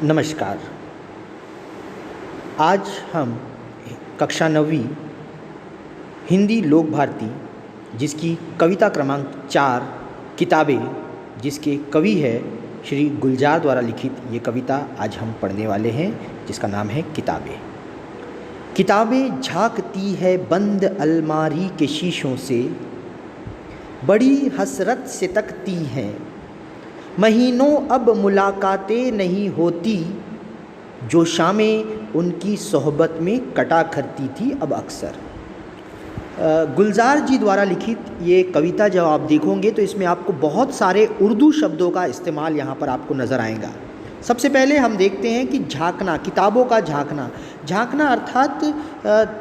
नमस्कार। आज हम कक्षा 9वीं हिंदी लोक भारती जिसकी कविता क्रमांक 4 किताबें, जिसके कवि है श्री गुलजार द्वारा लिखित ये कविता आज हम पढ़ने वाले हैं, जिसका नाम है किताबें। किताबें झांकती है बंद अलमारी के शीशों से, बड़ी हसरत से तकती हैं। महीनों अब मुलाकातें नहीं होती, जो शामें उनकी सोहबत में कटा करती थी अब अक्सर। गुलजार जी द्वारा लिखित ये कविता जब आप देखोगे तो इसमें आपको बहुत सारे उर्दू शब्दों का इस्तेमाल यहाँ पर आपको नज़र आएगा। सबसे पहले हम देखते हैं कि झांकना, किताबों का झांकना। झांकना अर्थात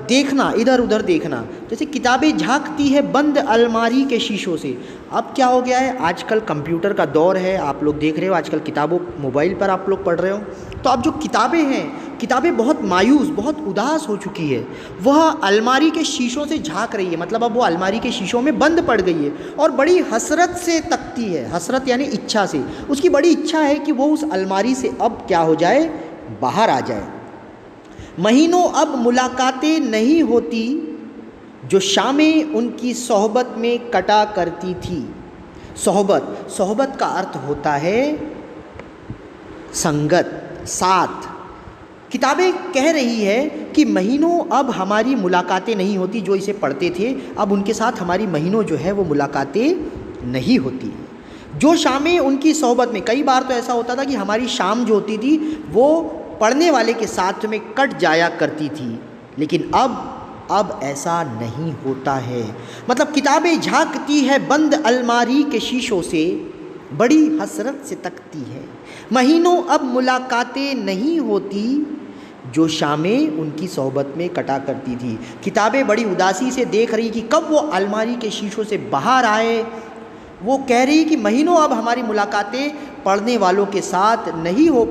देखना, इधर उधर देखना। जैसे किताबें झांकती है बंद अलमारी के शीशों से। अब क्या हो गया है, आजकल कंप्यूटर का दौर है, आप लोग देख रहे हो आजकल किताबों मोबाइल पर आप लोग पढ़ रहे हो। तो अब जो किताबें हैं, किताबें बहुत मायूस, बहुत उदास हो चुकी है। वह अलमारी के शीशों से झांक रही है, मतलब अब वो अलमारी के शीशों में बंद पड़ गई है और बड़ी हसरत से तकती है। हसरत यानी इच्छा से, उसकी बड़ी इच्छा है कि वो उस अलमारी से अब क्या हो जाए, बाहर आ जाए। महीनों अब मुलाकातें नहीं होती, जो शामें उनकी सोहबत में कटा करती थी। सोहबत, सोहबत का अर्थ होता है संगत, साथ। किताबें कह रही है कि महीनों अब हमारी मुलाकातें नहीं होती, जो इसे पढ़ते थे अब उनके साथ हमारी महीनों जो है वो मुलाकातें नहीं होती। जो शामें उनकी सोहबत में, कई बार तो ऐसा होता था कि हमारी शाम जो होती थी वो पढ़ने वाले के साथ में कट जाया करती थी, लेकिन अब ऐसा नहीं होता है। मतलब किताबें झांकती है बंद अलमारी के शीशों से, बड़ी हसरत से तकती है। महीनों अब मुलाकातें नहीं होती, जो शामें उनकी सोहबत में कटा करती थी। किताबें बड़ी उदासी से देख रही कि कब वो अलमारी के शीशों से बाहर आए। वो कह रही कि महीनों अब हमारी मुलाकातें पढ़ने वालों के साथ नहीं हो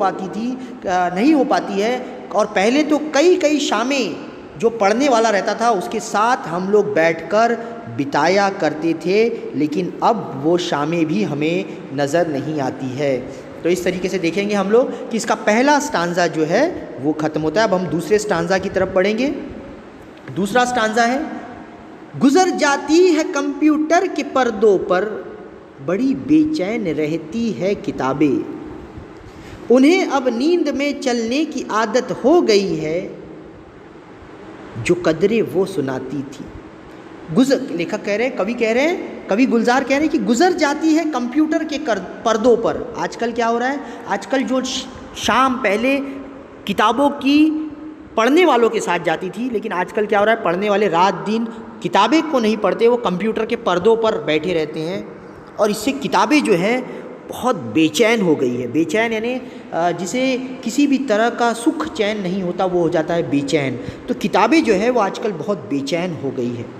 पाती है। और पहले तो कई शामें जो पढ़ने वाला रहता था उसके साथ हम लोग बैठकर बिताया करते थे, लेकिन अब वो शामें भी हमें नज़र नहीं आती है। तो इस तरीके से देखेंगे हम लोग कि इसका पहला स्टांजा जो है वो ख़त्म होता है। अब हम दूसरे स्टांजा की तरफ बढ़ेंगे। दूसरा स्टांजा है, गुजर जाती है कंप्यूटर के पर्दों पर, बड़ी बेचैन रहती है किताबें। उन्हें अब नींद में चलने की आदत हो गई है, जो कदरें वो सुनाती थी। लेखक कह रहे हैं, कवि गुलजार कह रहे हैं कि गुजर जाती है कंप्यूटर के पर्दों पर। आजकल क्या हो रहा है, आजकल जो शाम पहले किताबों की पढ़ने वालों के साथ जाती थी, लेकिन आजकल क्या हो रहा है, पढ़ने वाले रात दिन किताबें को नहीं पढ़ते, वो कंप्यूटर के पर्दों पर बैठे रहते हैं। और इससे किताबें जो है बहुत बेचैन हो गई है। बेचैन यानी जिसे किसी भी तरह का सुख चैन नहीं होता, वो हो जाता है बेचैन। तो किताबें जो है वो आजकल बहुत बेचैन हो गई है।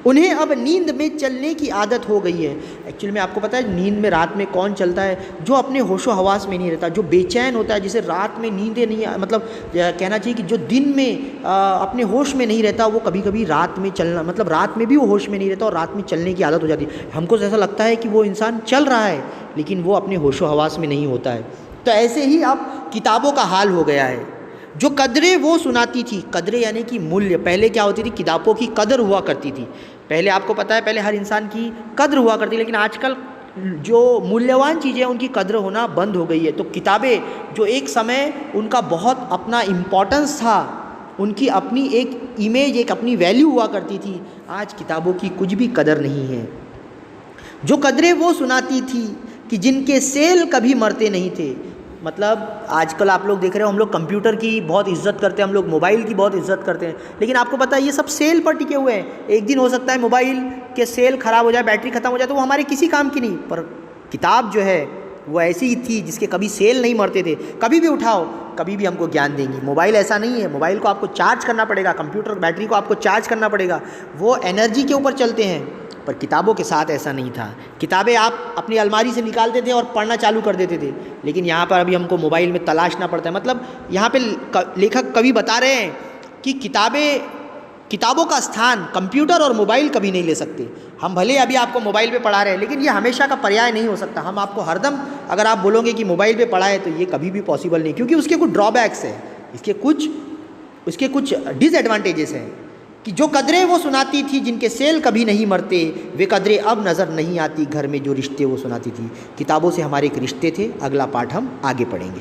उन्हें अब नींद में चलने की आदत हो गई है। एक्चुअली में आपको पता है नींद में रात में कौन चलता है, जो अपने होशो हवास में नहीं रहता, जो बेचैन होता है, जिसे रात में नींदें नहीं, मतलब कहना चाहिए कि जो दिन में अपने होश में नहीं रहता, वो कभी कभी रात में चलना, मतलब रात में भी वो होश में नहीं रहता और रात में चलने की आदत हो जाती है। हमको ऐसा लगता है कि वो इंसान चल रहा है, लेकिन वो अपने होशो हवास में नहीं होता है। तो ऐसे ही अब किताबों का हाल हो गया है। जो कदरें वो सुनाती थी, कदरें यानी कि मूल्य। पहले क्या होती थी, किताबों की कदर हुआ करती थी। पहले आपको पता है, पहले हर इंसान की कद्र हुआ करती, लेकिन आजकल जो मूल्यवान चीज़ें हैं उनकी कद्र होना बंद हो गई है। तो किताबें जो एक समय उनका बहुत अपना इम्पोर्टेंस था, उनकी अपनी एक इमेज, एक अपनी वैल्यू हुआ करती थी, आज किताबों की कुछ भी कदर नहीं है। जो कदरें वो सुनाती थी कि जिनके सेल कभी मरते नहीं थे। मतलब आजकल आप लोग देख रहे हो, हम लोग कंप्यूटर की बहुत इज्जत करते हैं, हम लोग मोबाइल की बहुत इज्जत करते हैं, लेकिन आपको पता है ये सब सेल पर टिके हुए हैं। एक दिन हो सकता है मोबाइल के सेल ख़राब हो जाए, बैटरी ख़त्म हो जाए, तो वो हमारे किसी काम की नहीं। पर किताब जो है वो ऐसी ही थी जिसके कभी सेल नहीं मरते थे। कभी भी उठाओ, कभी भी हमको ज्ञान देंगी। मोबाइल ऐसा नहीं है, मोबाइल को आपको चार्ज करना पड़ेगा, कंप्यूटर बैटरी को आपको चार्ज करना पड़ेगा, वो एनर्जी के ऊपर चलते हैं। पर किताबों के साथ ऐसा नहीं था। किताबें आप अपनी अलमारी से निकालते थे और पढ़ना चालू कर देते थे, लेकिन यहाँ पर अभी हमको मोबाइल में तलाशना पड़ता है। मतलब यहाँ पे लेखक कवि बता रहे हैं कि किताबें किताबों का स्थान कंप्यूटर और मोबाइल कभी नहीं ले सकते। हम भले अभी आपको मोबाइल पे पढ़ा रहे हैं, लेकिन ये हमेशा का पर्याय नहीं हो सकता। हम आपको हरदम अगर आप बोलोगे कि मोबाइल पे पढ़ा है तो ये कभी भी पॉसिबल नहीं, क्योंकि उसके कुछ ड्रॉबैक्स हैं, उसके कुछ डिसएडवांटेजेस हैं कि जो कदरें वो सुनाती थी, जिनके सेल कभी नहीं मरते, वे कदरें अब नज़र नहीं आती घर में जो रिश्ते वो सुनाती थी। किताबों से हमारे एक रिश्ते थे। अगला पाठ हम आगे पढ़ेंगे।